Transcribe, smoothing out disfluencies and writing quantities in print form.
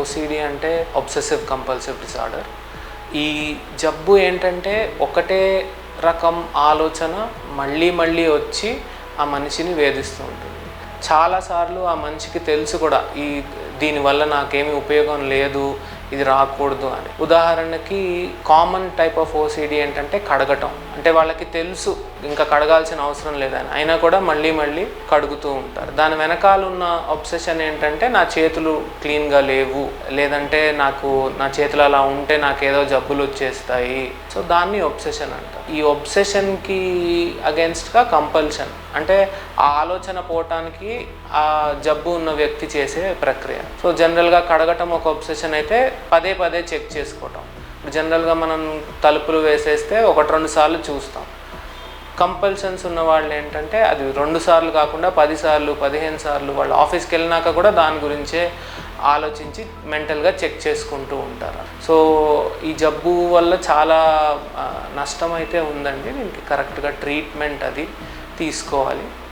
OCD అంటే obsessive compulsive disorder. ఈ జబ్బు ఏంటంటే ఒకటే రకం ఆలోచన మళ్ళీ మళ్ళీ వచ్చి ఆ మనిషిని వేధిస్తూ ఉంటుంది. చాలాసార్లు ఆ మనిషికి తెలుసు కూడా దీనివల్ల నాకేమీ ఉపయోగం లేదు, ఇది రాకూడదు అని. ఉదాహరణకి కామన్ టైప్ ఆఫ్ ఓసిడి ఏంటంటే కడగటం. అంటే వాళ్ళకి తెలుసు ఇంకా కడగాల్సిన అవసరం లేదని, అయినా కూడా మళ్ళీ మళ్ళీ కడుగుతూ ఉంటారు. దాని వెనకాల ఉన్న అబ్సెషన్ ఏంటంటే నా చేతులు క్లీన్గా లేవు, లేదంటే నా చేతులు అలా ఉంటే నాకేదో జబ్బులు వచ్చేస్తాయి. సో దాన్ని ఒబ్సెషన్ అంటారు. ఈ ఒబ్సెషన్కి అగెన్స్ట్గా కంపల్షన్, అంటే ఆ ఆలోచన పోవటానికి ఆ జబ్బు ఉన్న వ్యక్తి చేసే ప్రక్రియ. సో జనరల్గా కడగటం ఒక ఒబ్సెషన్ అయితే పదే పదే చెక్ చేసుకోవటం. జనరల్గా మనం తలుపులు వేసేస్తే 1-2 సార్లు చూస్తాం. కంపల్షన్స్ ఉన్న వాళ్ళు ఏంటంటే అది 2 సార్లు కాకుండా 10 సార్లు 15 సార్లు వాళ్ళు ఆఫీస్కి వెళ్ళినాక కూడా దాని గురించే ఆలోచించి మెంటల్గా చెక్ చేసుకుంటూ ఉంటారు. సో ఈ జబ్బు వల్ల చాలా నష్టం అయితే ఉందండి. దీనికి కరెక్ట్గా ట్రీట్మెంట్ అది తీసుకోవాలి.